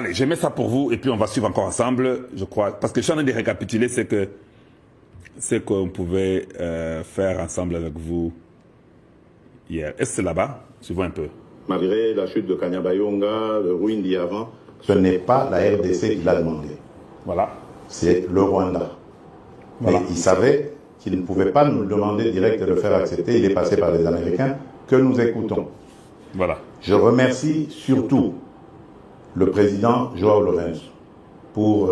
allez, je mets ça pour vous et puis on va suivre encore ensemble, je crois. Parce que je suis en train de récapituler ce qu'on pouvait faire ensemble avec vous hier. Est-ce que c'est là-bas? Suivons un peu. Malgré la chute de Kanyabayonga, le Rwindi avant, ce n'est pas la RDC qui l'a demandé. Voilà. C'est le Rwanda. Voilà. Et il savait qu'il ne pouvait pas nous demander direct de le faire accepter. Il est passé par les Américains que nous écoutons. Voilà. Je remercie surtout le président Joao Lourenço pour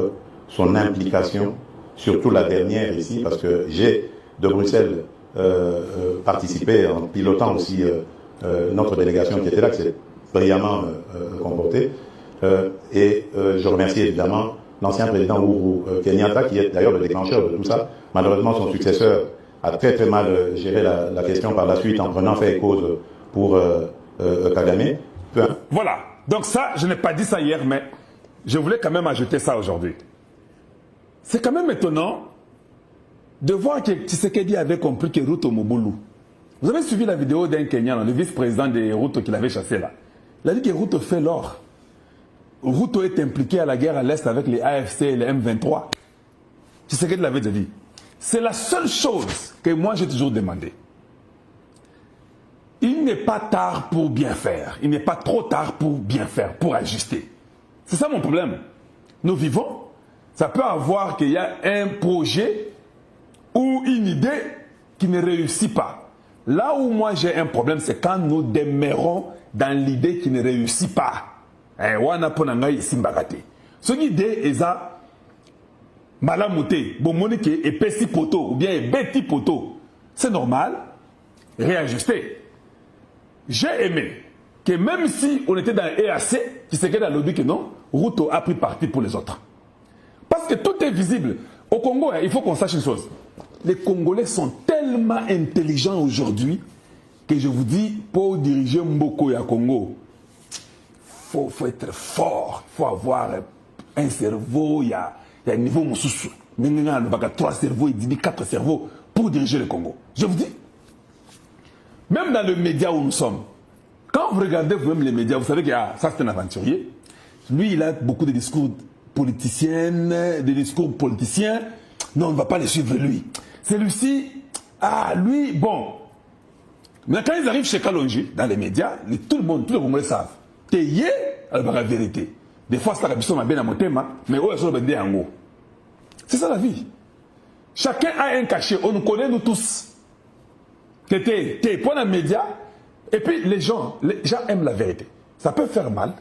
son implication, surtout la dernière ici, parce que j'ai de Bruxelles participé en pilotant aussi notre délégation qui était là, qui s'est brillamment comportée. Et je remercie évidemment l'ancien président Uhuru Kenyatta, qui est d'ailleurs le déclencheur de tout ça. Malheureusement, son successeur a très très mal géré la question par la suite en prenant fait et cause pour Kagame. Voilà. Donc ça, je n'ai pas dit ça hier, mais je voulais quand même ajouter ça aujourd'hui. C'est quand même étonnant de voir que Tshisekedi avait compris que Ruto Mobutu. Vous avez suivi la vidéo d'un Kenyan, le vice-président de Ruto qui l'avait chassé là. Il a dit que Ruto fait l'or. Ruto est impliqué à la guerre à l'Est avec les AFC et les M23. Tshisekedi l'avait déjà dit. C'est la seule chose que moi j'ai toujours demandé. Il n'est pas tard pour bien faire. Il n'est pas trop tard pour bien faire, pour ajuster. C'est ça mon problème. Nous vivons. Ça peut avoir qu'il y a un projet ou une idée qui ne réussit pas. Là où moi j'ai un problème, c'est quand nous demeurons dans l'idée qui ne réussit pas. Ce idée est ça. Malamouté, Bomonike, épaissi poteau, ou bien bêti poteau. C'est normal. Réajuster. J'ai aimé que même si on était dans EAC, qui s'est dans le lobby que non, Ruto a pris parti pour les autres. Parce que tout est visible. Au Congo, il faut qu'on sache une chose. Les Congolais sont tellement intelligents aujourd'hui que je vous dis, pour diriger Mboko et à Congo, faut être fort. Il faut avoir un cerveau, il y a un niveau moussoussou. Il y a 3 cerveaux, il dit 4 cerveaux pour diriger le Congo. Je vous dis, même dans les médias où nous sommes, quand vous regardez vous-même les médias, vous savez que ça c'est un aventurier. Lui, il a beaucoup de discours politiciens, non, on ne va pas les suivre lui. Celui-ci, lui, bon. Mais quand ils arrivent chez Kalonji, dans les médias, tous les Congolais savent. T'es la vérité. Des fois, c'est la question bien à mon thème, mais où est-ce que en haut? C'est ça la vie. Chacun a un cachet, on nous connaît nous tous. T'es pour les médias, et puis les gens aiment la vérité. Ça peut faire mal,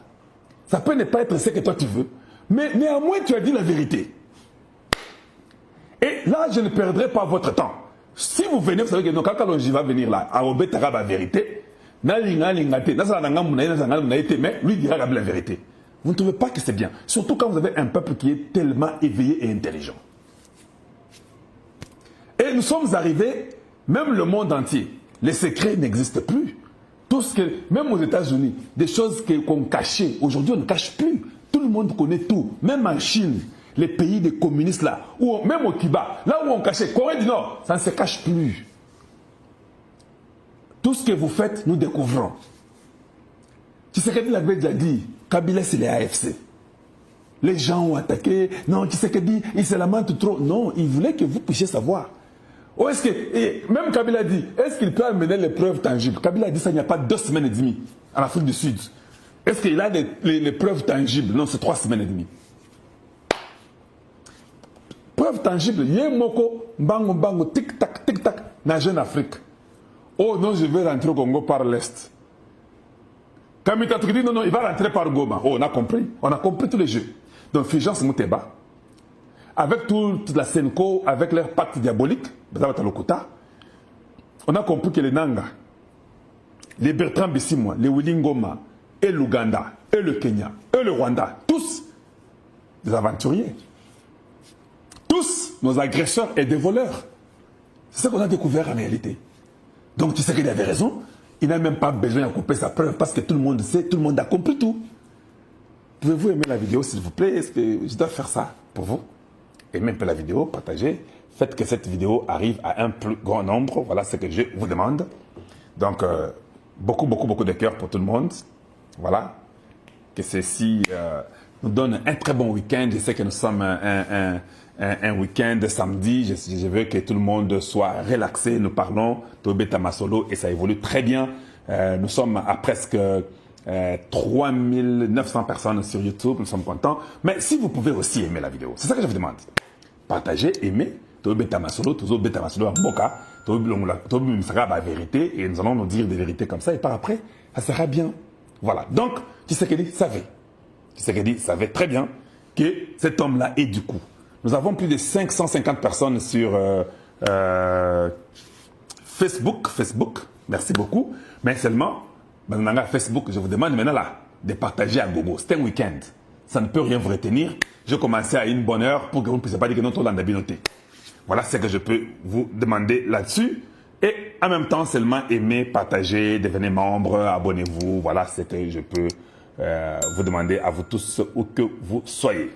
ça peut ne pas être ce que toi tu veux, mais néanmoins tu as dit la vérité. Et là, je ne perdrai pas votre temps. Si vous venez, vous savez que quand Kalonji va venir là, à Obetara la vérité, mais lui dira la vérité. Vous ne trouvez pas que c'est bien, surtout quand vous avez un peuple qui est tellement éveillé et intelligent. Et nous sommes arrivés, même le monde entier, les secrets n'existent plus. Tout ce que, même aux États-Unis, des choses qu'on cachait, aujourd'hui on ne cache plus. Tout le monde connaît tout, même en Chine, les pays des communistes là, ou même au Cuba, là où on cachait, Corée du Nord, ça ne se cache plus. Tout ce que vous faites, nous découvrons. Tshisekedi l'avait déjà dit, Kabila c'est les AFC. Les gens ont attaqué, non, Tshisekedi, il se lamente trop. Non, il voulait que vous puissiez savoir. Ou est-ce que, même Kabila dit, est-ce qu'il peut amener les preuves tangibles? Kabila a dit ça il n'y a pas 2 semaines et demie en Afrique du Sud. Est-ce qu'il a les preuves tangibles? Non, c'est 3 semaines et demie. Preuves tangibles, Yemoko, Mbango, Mbango, tic-tac, dans Jeune Afrique. Oh non, je vais rentrer au Congo par l'Est. Kamita dit non, il va rentrer par Goma. Oh, on a compris tous les jeux. Donc, Fulgence Mouteba, avec toute la Senko, avec leur pacte diabolique, on a compris que les Nanga, les Bertrand Bissimois, les Willy Ngoma, et l'Ouganda, et le Kenya, et le Rwanda, tous des aventuriers. Tous nos agresseurs et des voleurs. C'est ce qu'on a découvert en réalité. Donc tu sais qu'il avait raison. Il n'a même pas besoin de couper sa preuve parce que tout le monde sait, tout le monde a compris tout. Pouvez-vous aimer la vidéo s'il vous plaît? Est-ce que je dois faire ça pour vous? Aimez un peu la vidéo, partagez. Faites que cette vidéo arrive à un plus grand nombre. Voilà ce que je vous demande. Donc, beaucoup de cœur pour tout le monde. Voilà. que ceci nous donne un très bon week-end. Je sais que nous sommes un week-end de samedi. Je veux que tout le monde soit relaxé. Nous parlons de Tamasolo et ça évolue très bien. Nous sommes à presque 3900 personnes sur YouTube. Nous sommes contents. Mais si vous pouvez aussi aimer la vidéo, c'est ça que je vous demande. Partagez, aimez. Tamasolo, Tamasolo, Mboka, la vérité et nous allons nous dire des vérités comme ça et par après, ça sera bien. Voilà. Donc, Tshisekedi savait très bien que cet homme-là est du coup. Nous avons plus de 550 personnes sur Facebook. Merci beaucoup. Mais seulement, Facebook, je vous demande maintenant là, de partager à gogo. C'est un week-end. Ça ne peut rien vous retenir. Je commençais à une bonne heure pour que vous ne puissiez pas dire que notre land a noté. Voilà ce que je peux vous demander là-dessus. Et en même temps, seulement aimer, partager, devenez membre, abonnez-vous. Voilà ce que je peux vous demander à vous tous où que vous soyez.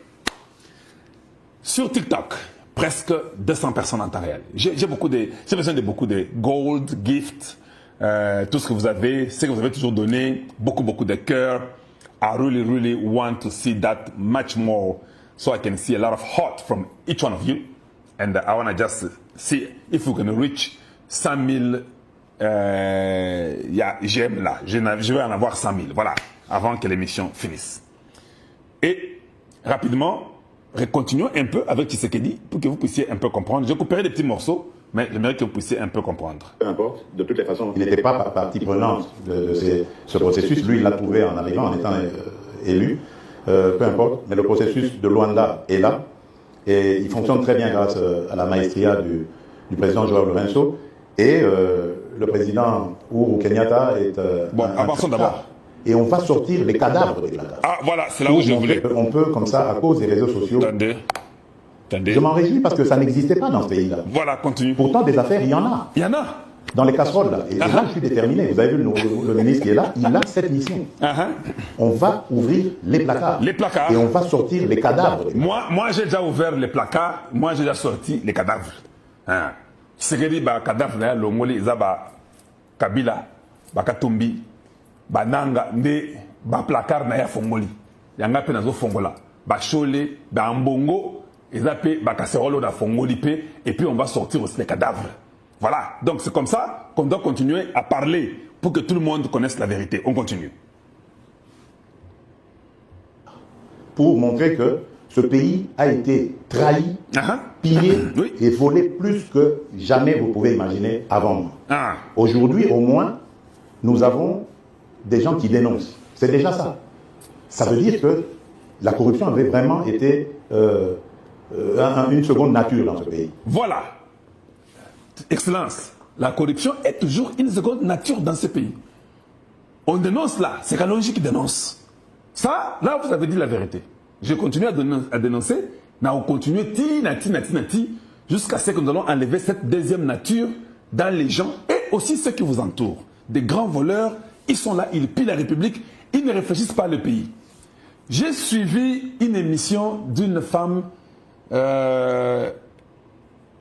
Sur TikTok, presque 200 personnes en temps réel. J'ai besoin de beaucoup de gold, gift, tout ce que vous avez toujours donné, beaucoup de cœur. I really want to see that much more so I can see a lot of heart from each one of you. And I want to just see if we can reach 100 000 j'aime là. Je vais en avoir 100 000. Voilà. Avant que l'émission finisse. Et rapidement, continuons un peu avec Tshisekedi pour que vous puissiez un peu comprendre. Je couperai des petits morceaux, mais j'aimerais que vous puissiez un peu comprendre. Peu importe, de toutes les façons. Il n'était pas partie prenante de ce processus. Lui, il l'a prouvé en arrivant, en étant élu. Peu importe, mais le processus de Luanda est là. Et il fonctionne très bien grâce à la maestria du président Joao Lourenço. Et le président Uhuru Kenyatta est bon, avançons d'abord. Et on va sortir les cadavres des cadavres. Ah, voilà, c'est là où je voulais. On peut, comme ça, à cause des réseaux sociaux. Attendez. Je m'en réjouis parce que ça n'existait pas dans ce pays-là. Voilà, continue. Pourtant, des affaires, il y en a. Il y en a. Dans les casseroles, là. Et là, je suis déterminé. Vous avez vu le ministre qui est là, il a cette mission. On va ouvrir les placards. Les placards. Et on va sortir les cadavres. Moi j'ai déjà ouvert les placards. Moi, j'ai déjà sorti les cadavres. C'est que dit, cadavre, là, le Moli, Zaba, Kabila, Katumbi, Bananga, Nde, placard, Naya Fongoli. Yanga pe nazo Fongola. Chole, Mbongo, Ezape, Kasserolo, da Fongoli, et puis on va sortir aussi les cadavres. Voilà, donc c'est comme ça qu'on doit continuer à parler pour que tout le monde connaisse la vérité. On continue. Pour montrer que ce pays a été trahi, pillé et volé plus que jamais vous pouvez imaginer avant. Aujourd'hui, au moins, nous avons des gens qui dénoncent. C'est déjà ça. Ça veut dire que la corruption avait vraiment été une seconde nature dans ce pays. Voilà. Excellence, la corruption est toujours une seconde nature dans ce pays. On dénonce là, c'est Kalonji qui dénonce. Ça, là, vous avez dit la vérité. Je continue à dénoncer, on continue jusqu'à ce que nous allons enlever cette deuxième nature dans les gens et aussi ceux qui vous entourent. Des grands voleurs, ils sont là, ils pillent la République, ils ne réfléchissent pas le pays. J'ai suivi une émission d'une femme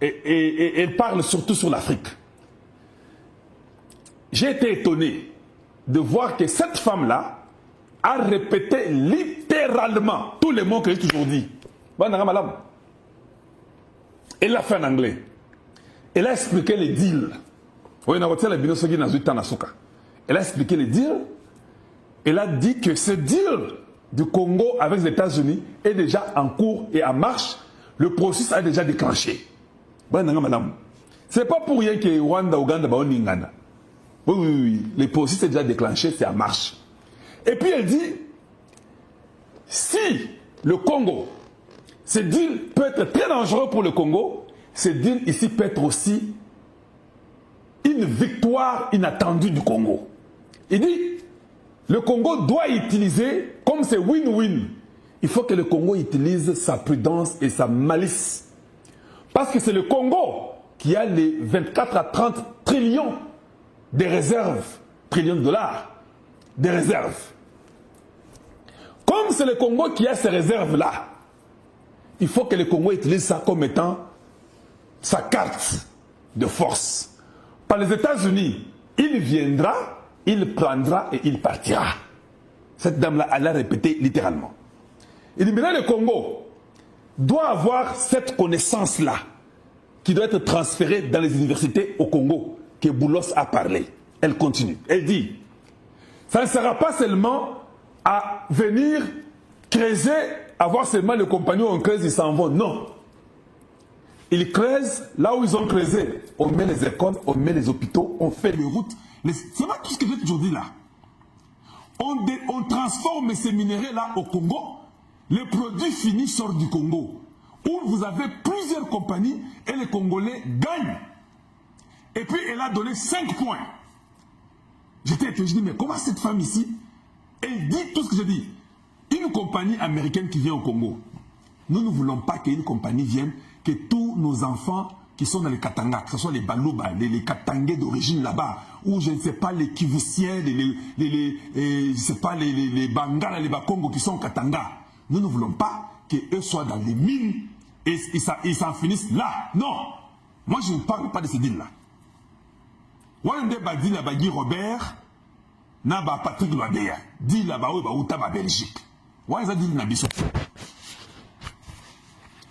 et elle parle surtout sur l'Afrique. J'ai été étonné de voir que cette femme-là a répété littéralement tous les mots que j'ai toujours dit. Elle l'a fait en anglais. Elle a expliqué les deals. Elle a expliqué les deals. Elle a dit que ce deal du Congo avec les États-Unis est déjà en cours et en marche. Le processus a déjà déclenché. C'est pas pour rien que Rwanda, Ouganda, Ningana. Oui, le processus est déjà déclenché, c'est en marche. Et puis elle dit, si le Congo, ce deal peut être très dangereux pour le Congo, ce deal ici peut être aussi une victoire inattendue du Congo. Il dit, le Congo doit utiliser, comme c'est win-win, il faut que le Congo utilise sa prudence et sa malice. Parce que c'est le Congo qui a les 24 à 30 trillions de réserves, trillions de dollars, de réserves. Comme c'est le Congo qui a ces réserves-là, il faut que le Congo utilise ça comme étant sa carte de force. Par les États-Unis, il viendra, il prendra et il partira. Cette dame-là, elle l'a répété littéralement. Il dit maintenant le Congo doit avoir cette connaissance-là qui doit être transférée dans les universités au Congo, que Boulos a parlé. Elle continue. Elle dit, ça ne sera pas seulement à venir creuser, avoir seulement les compagnons, on creuse, ils s'en vont. Non. Ils creusent là où ils ont creusé. On met les écoles, on met les hôpitaux, on fait les routes. C'est pas tout ce que j'ai toujours dit là. On transforme ces minéraux-là au Congo. Le produit fini sort du Congo. Où vous avez plusieurs compagnies et les Congolais gagnent. Et puis elle a donné 5 points. J'étais étonné, je dis, mais comment cette femme ici, elle dit tout ce que je dis. Une compagnie américaine qui vient au Congo. Nous ne voulons pas qu'une compagnie vienne, que tous nos enfants qui sont dans les Katanga, que ce soit les Balouba, les Katangais d'origine là-bas, ou je ne sais pas les Kivusiens, je sais pas les Bangala, les Bakongo qui sont Katanga. Nous ne voulons pas qu'eux soient dans les mines et ils s'en finissent là. Non. Moi, je ne parle pas de ces deals-là. Wande Badi la Bagui Robert, na ba Patrick Loadea, dit là-bas où ba Outa ba Belgique. Wande dit na Bissot.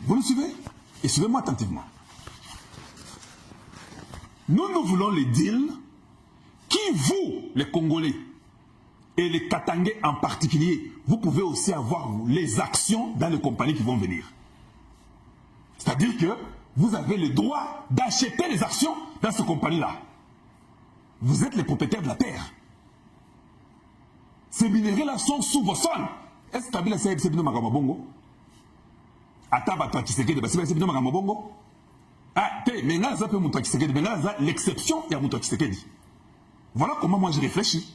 Vous le suivez? Et suivez-moi attentivement. Nous voulons les deals qui, vous, les Congolais, et les Katangais en particulier, vous pouvez aussi avoir les actions dans les compagnies qui vont venir. C'est-à-dire que vous avez le droit d'acheter les actions dans ces compagnies-là. Vous êtes les propriétaires de la terre. Ces minéraux-là sont sous vos sols. Est-ce que tu as vu la CBC de Magamabongo? Ataba toi qui sais que c'est de Magamabongo? Ah, mais là, ça peut montrer qui mais là, l'exception, il y a montrer qui dit. Voilà comment moi je réfléchis.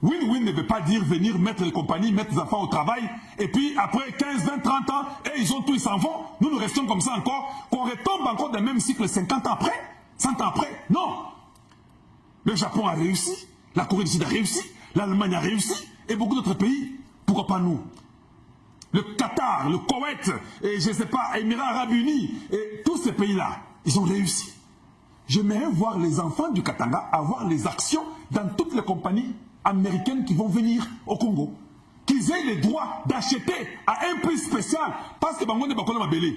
Win-win ne veut pas dire venir mettre les compagnies, mettre les enfants au travail, et puis après 15, 20, 30 ans, et ils ont tout, ils s'en vont. Nous restons comme ça encore, qu'on retombe encore dans le même cycle 50 ans après, 100 ans après. Non. Le Japon a réussi, la Corée du Sud a réussi, l'Allemagne a réussi, et beaucoup d'autres pays. Pourquoi pas nous? Le Qatar, le Koweït, et je ne sais pas, Émirats Arabes Unis, et tous ces pays-là, ils ont réussi. J'aimerais voir les enfants du Katanga avoir les actions dans toutes les compagnies américaines qui vont venir au Congo. Qu'ils aient le droit d'acheter à un prix spécial, parce que Bango ne va pas belé.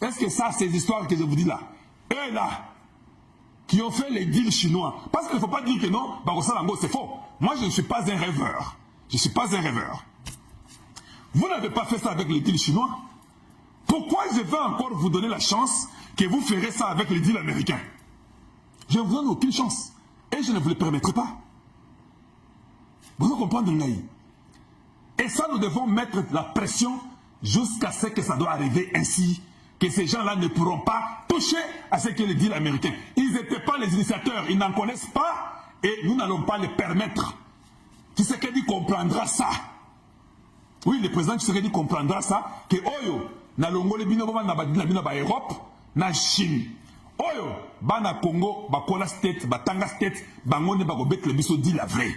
Est-ce que ça, ces histoires que je vous dis là, eux là, qui ont fait les deals chinois, parce qu'il ne faut pas dire que non, c'est faux. Moi, je ne suis pas un rêveur. Je ne suis pas un rêveur. Vous n'avez pas fait ça avec les deals chinois. Pourquoi je vais encore vous donner la chance que vous ferez ça avec les deals américains? Je ne vous donne aucune chance. Et je ne vous le permettrai pas. Vous comprenez, Ngaï? Et ça, nous devons mettre la pression jusqu'à ce que ça doit arriver ainsi, que ces gens-là ne pourront pas toucher à ce qu'est le deal américain. Ils n'étaient pas les initiateurs, ils n'en connaissent pas, et nous n'allons pas les permettre. Tshisekedi comprendra ça. Oui, le président Tshisekedi comprendra ça, que Oyo, na Longole bino na ba Europe, na Chine. Oyo, ba na Congo, ba Kola State, ba Tanga State, bangone ba go betle biso dit la vraie.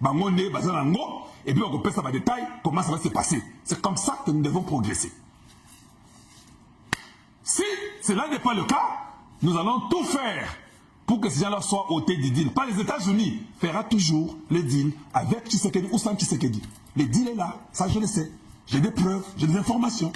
Bangone bazanango, et puis on peut ça va détail, comment ça va se passer. C'est comme ça que nous devons progresser. Si cela n'est pas le cas, nous allons tout faire pour que ces gens-là soient ôtés du deal. Pas les États-Unis fera toujours le deal avec Tshisekedi ou sans Tshisekedi. Le deal est là, ça je le sais. J'ai des preuves, j'ai des informations.